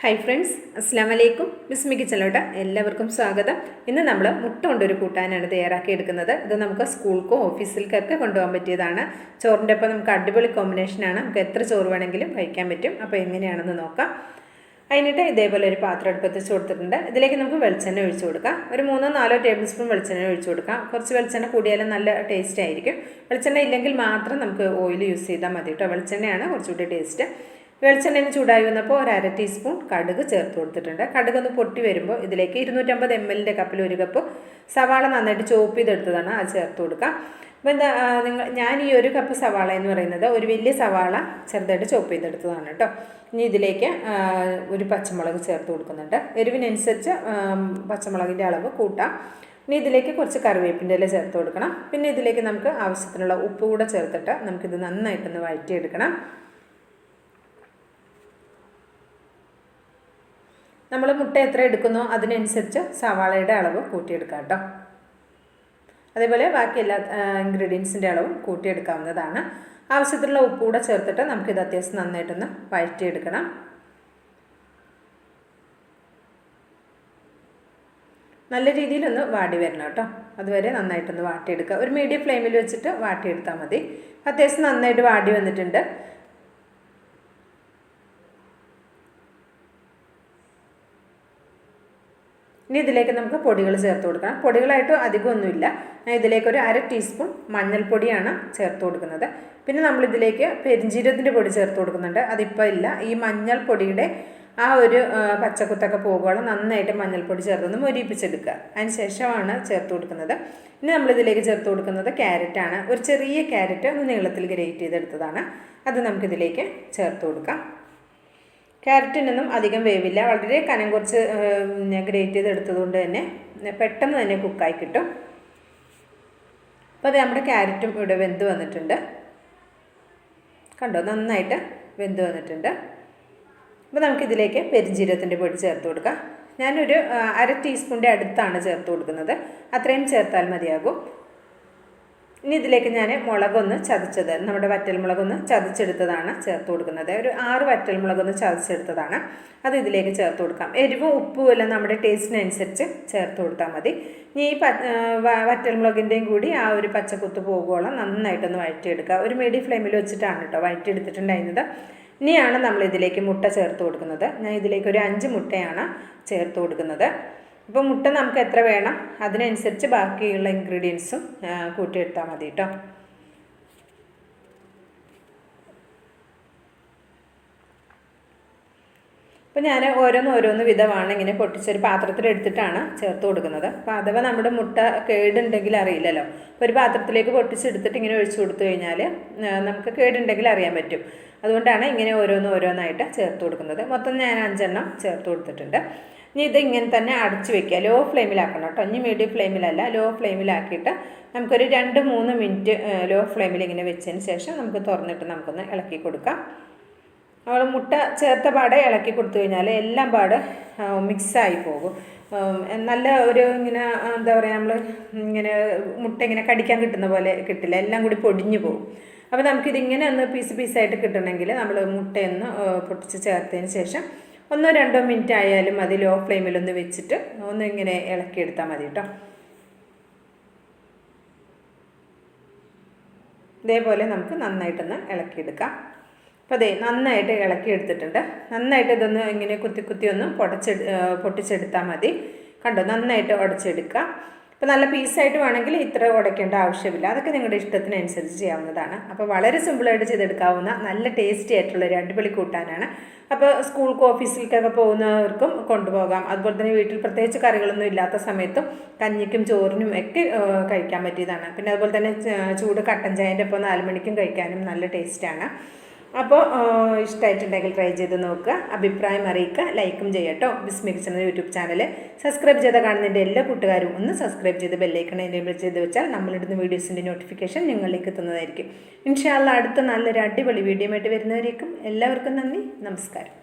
Hi friends, അസ്സാം വലൈക്കും. ബിസ്മി കിച്ചണിലോട്ട് എല്ലാവർക്കും സ്വാഗതം. ഇന്ന് നമ്മൾ മുട്ട കൊണ്ടൊരു കൂട്ടാനാണ് തയ്യാറാക്കി എടുക്കുന്നത്. ഇത് നമുക്ക് സ്കൂൾക്കോ ഓഫീസിലേക്കൊക്കെ കൊണ്ടുപോകാൻ പറ്റിയതാണ്. ചോറിൻ്റെ ഒപ്പം നമുക്ക് അടിപൊളി കോമ്പിനേഷനാണ്. നമുക്ക് എത്ര ചോറ് വേണമെങ്കിലും കഴിക്കാൻ പറ്റും. അപ്പോൾ എങ്ങനെയാണെന്ന് നോക്കാം. അതിനിട്ട് ഇതേപോലെ ഒരു പാത്രം അടുപ്പത്ത് വെച്ച് കൊടുത്തിട്ടുണ്ട്. ഇതിലേക്ക് നമുക്ക് വെളിച്ചെണ്ണ ഒഴിച്ചു കൊടുക്കാം. ഒരു 3-4 ടേബിൾ സ്പൂൺ വെളിച്ചെണ്ണ ഒഴിച്ചു കൊടുക്കാം. കുറച്ച് വെളിച്ചെണ്ണ കൂടിയാലും നല്ല ടേസ്റ്റ് ആയിരിക്കും. വെളിച്ചെണ്ണ ഇല്ലെങ്കിൽ മാത്രം നമുക്ക് ഓയിൽ യൂസ് ചെയ്താൽ മതി കേട്ടോ. വെളിച്ചെണ്ണയാണ് കുറച്ചുകൂടി ടേസ്റ്റ്. വെളിച്ചെണ്ണയിൽ ചൂടായി വന്നപ്പോൾ ഒരു 1/2 ടീസ്പൂൺ കടുക് ചേർത്ത് കൊടുത്തിട്ടുണ്ട്. കടുക് ഒന്ന് പൊട്ടി വരുമ്പോൾ ഇതിലേക്ക് 250 ml കപ്പിൽ 1 കപ്പ് സവാള നന്നായിട്ട് ചോപ്പ് ചെയ്തെടുത്തതാണ്, അത് ചേർത്ത് കൊടുക്കാം. അപ്പോൾ ഞാൻ ഈ 1 കപ്പ് സവാള എന്ന് പറയുന്നത് ഒരു വലിയ സവാള ചെറുതായിട്ട് ചോപ്പ് ചെയ്തെടുത്തതാണ് കേട്ടോ. ഇനി ഇതിലേക്ക് ഒരു പച്ചമുളക് ചേർത്ത് കൊടുക്കുന്നുണ്ട്. എരിവിനനുസരിച്ച് പച്ചമുളകിൻ്റെ അളവ് കൂട്ടാം. ഇനി ഇതിലേക്ക് കുറച്ച് കറിവേപ്പിൻ്റെ ഇല ചേർത്ത് കൊടുക്കണം. പിന്നെ ഇതിലേക്ക് നമുക്ക് ആവശ്യത്തിനുള്ള ഉപ്പ് കൂടെ ചേർത്തിട്ട് നമുക്കിത് നന്നായിട്ടൊന്ന് വഴറ്റിയെടുക്കണം. നമ്മൾ മുട്ട എത്ര എടുക്കുന്നോ അതിനനുസരിച്ച് സവാളയുടെ അളവ് കൂട്ടിയെടുക്കാം കേട്ടോ. അതേപോലെ ബാക്കി എല്ലാ ഇൻഗ്രീഡിയൻസിൻ്റെ അളവും കൂട്ടിയെടുക്കാവുന്നതാണ്. ആവശ്യത്തിനുള്ള ഉപ്പ് കൂടെ ചേർത്തിട്ട് നമുക്കിത് അത്യാവശ്യം നന്നായിട്ടൊന്ന് വഴറ്റിയെടുക്കണം. നല്ല രീതിയിലൊന്ന് വാടി വരണം കേട്ടോ. അതുവരെ നന്നായിട്ടൊന്ന് വാട്ടിയെടുക്കുക. ഒരു മീഡിയം ഫ്ലെയിമിൽ വെച്ചിട്ട് വാട്ടിയെടുത്താൽ മതി. അത്യാവശ്യം നന്നായിട്ട് വാടി വന്നിട്ടുണ്ട്. ഇനി ഇതിലേക്ക് നമുക്ക് പൊടികൾ ചേർത്ത് കൊടുക്കണം. പൊടികളായിട്ട് അധികമൊന്നുമില്ല. ഞാൻ ഇതിലേക്ക് ഒരു 1/2 ടീസ്പൂൺ മഞ്ഞൾപ്പൊടിയാണ് ചേർത്ത് കൊടുക്കുന്നത്. പിന്നെ നമ്മളിതിലേക്ക് പെരിഞ്ജീരകത്തിൻ്റെ പൊടി ചേർത്ത് കൊടുക്കുന്നുണ്ട്. അതിപ്പോൾ ഇല്ല. ഈ മഞ്ഞൾപ്പൊടിയുടെ ആ ഒരു പച്ചക്കുത്തൊക്കെ പോകുമ്പോൾ നന്നായിട്ട് മഞ്ഞൾപ്പൊടി ചേർത്തൊന്ന് മൊരിപ്പിച്ചെടുക്കുക. അതിന് ശേഷമാണ് ചേർത്ത് കൊടുക്കുന്നത്. ഇനി നമ്മളിതിലേക്ക് ചേർത്ത് കൊടുക്കുന്നത് ക്യാരറ്റാണ്. ഒരു ചെറിയ ക്യാരറ്റ് ഒന്ന് നീളത്തിൽ ഗ്രേറ്റ് ചെയ്തെടുത്തതാണ്. അത് നമുക്കിതിലേക്ക് ചേർത്ത് കൊടുക്കാം. ക്യാരറ്റിനൊന്നും അധികം വേവില്ല. വളരെ കനം കുറച്ച് ഗ്രേറ്റ് ചെയ്തെടുത്തത് കൊണ്ട് തന്നെ പെട്ടെന്ന് തന്നെ കുക്കായി കിട്ടും. അപ്പോൾ അത് നമ്മുടെ ക്യാരറ്റും ഇവിടെ വെന്ത് വന്നിട്ടുണ്ട്. കണ്ടോ, നന്നായിട്ട് വെന്ത് വന്നിട്ടുണ്ട്. അപ്പോൾ നമുക്കിതിലേക്ക് പെരിഞ്ജീരകത്തിൻ്റെ പൊടി ചേർത്ത് കൊടുക്കാം. ഞാനൊരു 1/2 ടീസ്പൂണിൻ്റെ അടുത്താണ് ചേർത്ത് കൊടുക്കുന്നത്. അത്രയും ചേർത്താൽ മതിയാകും. ഇനി ഇതിലേക്ക് ഞാൻ മുളകൊന്ന് ചതച്ചത്, നമ്മുടെ വറ്റൽമുളകൊന്ന് ചതച്ചെടുത്തതാണ് ചേർത്ത് കൊടുക്കുന്നത്. ഒരു 6 വറ്റൽമുളകൊന്ന് ചതച്ചെടുത്തതാണ്. അത് ഇതിലേക്ക് ചേർത്ത് കൊടുക്കാം. എരിവും ഉപ്പും എല്ലാം നമ്മുടെ ടേസ്റ്റിനനുസരിച്ച് ചേർത്ത് കൊടുത്താൽ മതി. ഇനി ഈ വറ്റൽമുളകിൻ്റെയും കൂടി ആ ഒരു പച്ചക്കുത്ത് പോകുവോളം നന്നായിട്ടൊന്ന് വഴറ്റിയെടുക്കുക. ഒരു മീഡിയം ഫ്ലെയിമിൽ വെച്ചിട്ടാണ് കേട്ടോ വഴറ്റിയെടുത്തിട്ടുണ്ടായിരുന്നത്. ഇനിയാണ് നമ്മളിതിലേക്ക് മുട്ട ചേർത്ത് കൊടുക്കുന്നത്. ഞാൻ ഇതിലേക്ക് ഒരു 5 മുട്ടയാണ് ചേർത്ത് കൊടുക്കുന്നത്. ഇപ്പോൾ മുട്ട നമുക്ക് എത്ര വേണം അതിനനുസരിച്ച് ബാക്കിയുള്ള ഇൻഗ്രീഡിയൻസും കൂട്ടിയെടുത്താൽ മതി കേട്ടോ. അപ്പോൾ ഞാൻ ഓരോന്ന് വിധമാണ് ഇങ്ങനെ പൊട്ടിച്ചൊരു പാത്രത്തിലെടുത്തിട്ടാണ് ചേർത്ത് കൊടുക്കുന്നത്. അപ്പോൾ അഥവാ നമ്മുടെ മുട്ട കേടുണ്ടെങ്കിൽ അറിയില്ലല്ലോ. അപ്പോൾ ഒരു പാത്രത്തിലേക്ക് പൊട്ടിച്ചെടുത്തിട്ട് ഇങ്ങനെ ഒഴിച്ചു കൊടുത്തു കഴിഞ്ഞാൽ നമുക്ക് കേടുണ്ടെങ്കിൽ അറിയാൻ പറ്റും. അതുകൊണ്ടാണ് ഇങ്ങനെ ഓരോന്നായിട്ട് ചേർത്ത് കൊടുക്കുന്നത്. മൊത്തം ഞാൻ 5 എണ്ണം ചേർത്ത് കൊടുത്തിട്ടുണ്ട്. ഇനി ഇത് ഇങ്ങനെ തന്നെ അടച്ചു വെക്കുക. ലോ ഫ്ലെയിമിലാക്കണം കേട്ടോ. ഇനി മീഡിയം ഫ്ലെയിമിലല്ല, ലോ ഫ്ലെയിമിലാക്കിയിട്ട് നമുക്കൊരു 2-3 മിനിറ്റ് ലോ ഫ്ലെയിമിൽ ഇങ്ങനെ വെച്ചതിന് ശേഷം നമുക്ക് തുറന്നിട്ട് നമുക്കൊന്ന് ഇളക്കി കൊടുക്കാം. നമ്മൾ മുട്ട ചേർത്ത പാടെ ഇളക്കി കൊടുത്തു കഴിഞ്ഞാൽ എല്ലാം പാടെ മിക്സായി പോകും. നല്ല ഒരു ഇങ്ങനെ എന്താ പറയുക, നമ്മൾ ഇങ്ങനെ മുട്ട ഇങ്ങനെ കടിക്കാൻ കിട്ടുന്ന പോലെ കിട്ടില്ല, എല്ലാം കൂടി പൊടിഞ്ഞു പോകും. അപ്പോൾ നമുക്കിതിങ്ങനെ ഒന്ന് പീസായിട്ട് കിട്ടണമെങ്കിൽ നമ്മൾ മുട്ടയൊന്ന് പൊട്ടിച്ച് ചേർത്തതിന് ശേഷം 1-2 മിനിറ്റ് ആയാലും മതി. ലോ ഫ്ലെയിമിലൊന്ന് വെച്ചിട്ട് ഒന്ന് ഇങ്ങനെ ഇളക്കിയെടുത്താൽ മതി കേട്ടോ. ഇതേപോലെ നമുക്ക് നന്നായിട്ടൊന്ന് ഇളക്കിയെടുക്കാം. അപ്പോൾ അതേ നന്നായിട്ട് ഇളക്കിയെടുത്തിട്ടുണ്ട്. നന്നായിട്ട് ഇതൊന്ന് ഇങ്ങനെ കുത്തി ഒന്ന് പൊട്ടിച്ചെടുത്താൽ മതി. കണ്ടോ, നന്നായിട്ട് ഉടച്ചെടുക്കുക. അപ്പോൾ നല്ല പീസായിട്ട് വേണമെങ്കിൽ ഇത്ര ഉടയ്ക്കേണ്ട ആവശ്യമില്ല. അതൊക്കെ നിങ്ങളുടെ ഇഷ്ടത്തിനനുസരിച്ച് ചെയ്യാവുന്നതാണ്. അപ്പോൾ വളരെ സിമ്പിളായിട്ട് ചെയ്തെടുക്കാവുന്ന നല്ല ടേസ്റ്റി ആയിട്ടുള്ളൊരു അടിപൊളി കൂട്ടാനാണ്. അപ്പോൾ സ്കൂൾക്ക് ഓഫീസിലേക്കൊക്കെ പോകുന്നവർക്കും കൊണ്ടുപോകാം. അതുപോലെ തന്നെ വീട്ടിൽ പ്രത്യേകിച്ച് കറികളൊന്നും ഇല്ലാത്ത സമയത്തും കഞ്ഞിക്കും ചോറിനും ഒക്കെ കഴിക്കാൻ പറ്റിയതാണ്. പിന്നെ അതുപോലെ തന്നെ ചൂട് കട്ടൻ ചായൻ്റെ ഒപ്പം 4 മണിക്കും കഴിക്കാനും നല്ല ടേസ്റ്റാണ്. അപ്പോൾ ഇഷ്ടമായിട്ടുണ്ടെങ്കിൽ ട്രൈ ചെയ്ത് നോക്കുക. അഭിപ്രായം അറിയിക്കുക. ലൈക്കും ചെയ്യട്ടോ. ബിസ്മി കിച്ചൺ യൂട്യൂബ് ചാനൽ സബ്സ്ക്രൈബ് ചെയ്ത് കാണുന്നതിൻ്റെ എല്ലാ കൂട്ടുകാരും ഒന്ന് സബ്സ്ക്രൈബ് ചെയ്ത് ബെല്ലൈക്കൺ എനേബിൾ ചെയ്ത് വെച്ചാൽ നമ്മളിടുന്ന വീഡിയോസിൻ്റെ നോട്ടിഫിക്കേഷൻ നിങ്ങളിലേക്ക് എത്തുന്നതായിരിക്കും. ഇൻഷാ അല്ലാഹ് അടുത്ത നല്ലൊരു അടിപൊളി വീഡിയോ ആയിട്ട് വരുന്നവരേക്കും എല്ലാവർക്കും നന്ദി, നമസ്കാരം.